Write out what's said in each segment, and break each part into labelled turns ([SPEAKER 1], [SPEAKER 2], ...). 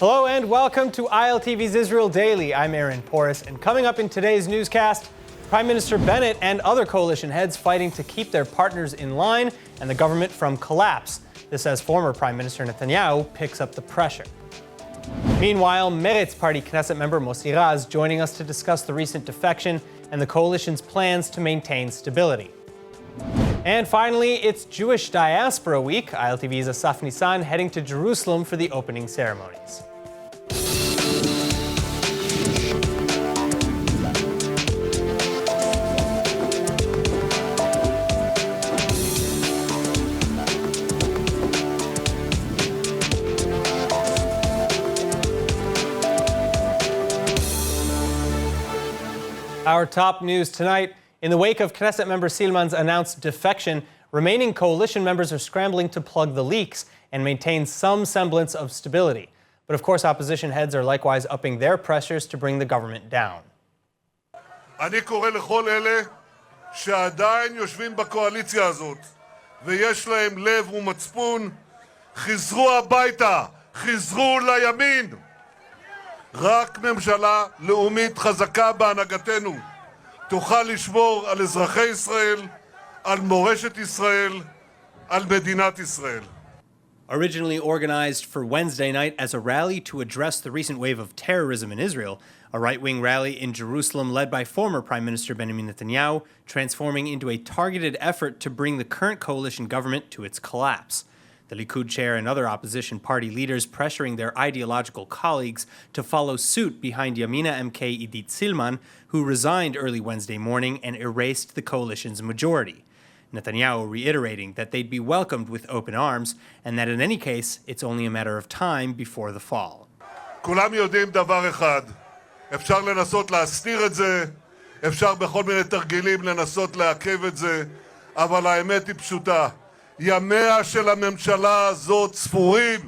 [SPEAKER 1] Hello and welcome to ILTV's Israel Daily. I'm Aaron Porras, and coming up in today's newscast, Prime Minister Bennett and other coalition heads fighting to keep their partners in line and the government from collapse. This as former Prime Minister Netanyahu picks up the pressure. Meanwhile, Meretz Party Knesset member Mossi Raz joining us to discuss the recent defection and the coalition's plans to maintain stability. And finally, it's Jewish Diaspora Week. ILTV's Asaf Nissan heading to Jerusalem for the opening ceremonies. Our top news tonight. In the wake of Knesset member Silman's announced defection, remaining coalition members are scrambling to plug the leaks and maintain some semblance of stability. But of course, opposition heads are likewise upping their pressures to bring the government down.
[SPEAKER 2] אני קורא לכל אלה שעדיין יושבים בקואליציה הזאת ויש להם לב ומצפון, חזרו הביתה, חזרו לימין. רק ממשלה לאומית חזקה בהנהגתנו תוכל לשמור על אזרחי ישראל, על מורשת ישראל, על מדינת ישראל.
[SPEAKER 1] Originally organized for Wednesday night as a rally to address the recent wave of terrorism in Israel, a right-wing rally in Jerusalem led by former Prime Minister Benjamin Netanyahu, transforming into a targeted effort to bring the current coalition government to its collapse. The Likud chair and other opposition party leaders pressuring their ideological colleagues to follow suit behind Yamina MK Idit Silman, who resigned early Wednesday morning and erased the coalition's majority. Netanyahu reiterating that they'd be welcomed with open arms and that in any case, it's only a matter of time before the fall.
[SPEAKER 2] כולם יודעים דבר אחד, אפשר לנסות להסתיר את זה, אפשר בכל מיני תרגילים לנסות לעכב את זה, אבל האמת היא פשוטה. ימיה של הממשלה הזאת ספורים.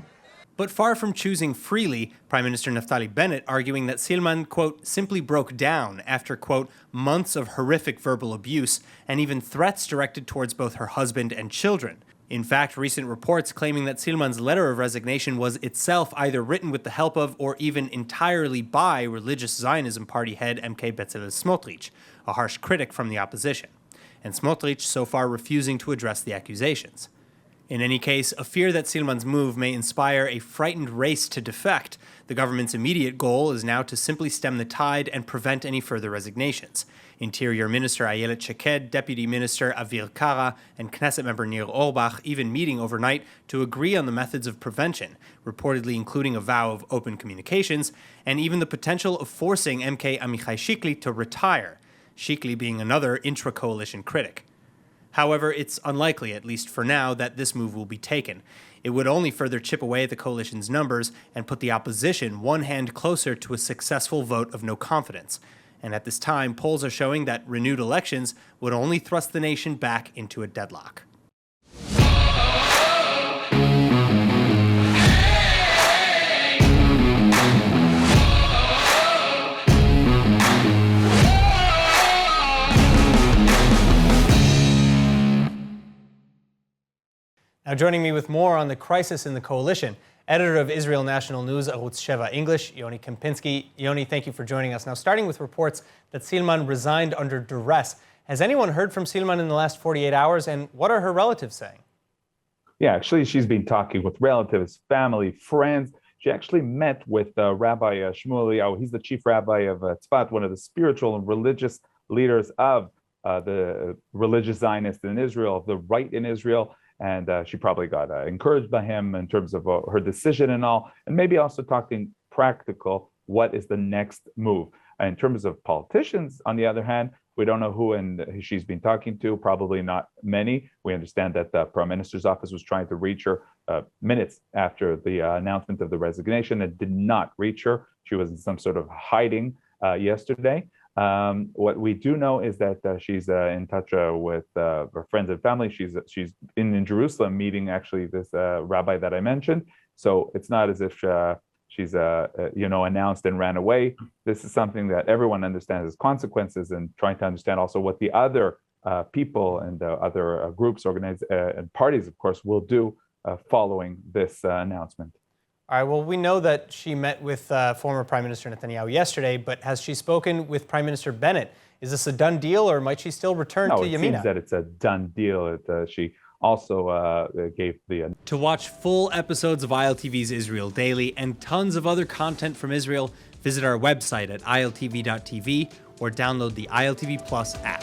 [SPEAKER 1] But far from choosing freely, Prime Minister Naftali Bennett arguing that Silman, quote, simply broke down after, quote, months of horrific verbal abuse and even threats directed towards both her husband and children. In fact, recent reports claiming that Silman's letter of resignation was itself either written with the help of or even entirely by religious Zionism party head MK Bezalel Smotrich, a harsh critic from the opposition. And Smotrich so far refusing to address the accusations. In any case, a fear that Silman's move may inspire a frightened race to defect, the government's immediate goal is now to simply stem the tide and prevent any further resignations. Interior Minister Ayelet Shaked, Deputy Minister Avir Kara, and Knesset member Nir Orbach even meeting overnight to agree on the methods of prevention, reportedly including a vow of open communications, and even the potential of forcing MK Amichai Shikli to retire, Shikli being another intra-coalition critic. However, it's unlikely, at least for now, that this move will be taken. It would only further chip away at the coalition's numbers and put the opposition one hand closer to a successful vote of no confidence. And at this time, polls are showing that renewed elections would only thrust the nation back into a deadlock. Now joining me with more on the crisis in the coalition, editor of Israel National News, Arutz Sheva English, Yoni Kampinsky. Yoni, thank you for joining us. Now starting with reports that Silman resigned under duress. Has anyone heard from Silman in the last 48 hours, and what are her relatives saying?
[SPEAKER 3] Yeah, actually, she's been talking with relatives, family, friends. She actually met with Rabbi Shmuel Eliyahu. He's the chief rabbi of Tzfat, one of the spiritual and religious leaders of the religious Zionists in Israel, of the right in Israel. And she probably got encouraged by him in terms of her decision and all, and maybe also talking practical, what is the next move? In terms of politicians, on the other hand, we don't know who and she's been talking to, probably not many. We understand that the Prime Minister's office was trying to reach her minutes after the announcement of the resignation and did not reach her. She was in some sort of hiding yesterday. What we do know is that she's in touch with her friends and family. She's in Jerusalem meeting actually this rabbi that I mentioned. So it's not as if she's announced and ran away. This is something that everyone understands as consequences, and trying to understand also what the other people and other groups, and parties, of course, will do following this announcement.
[SPEAKER 1] All right, well, we know that she met with former Prime Minister Netanyahu yesterday, but has she spoken with Prime Minister Bennett? Is this a done deal, or might she still return to Yamina?
[SPEAKER 3] No, it seems that it's a done deal. She also gave the...
[SPEAKER 1] To watch full episodes of ILTV's Israel Daily and tons of other content from Israel, visit our website at iltv.tv or download the ILTV Plus app.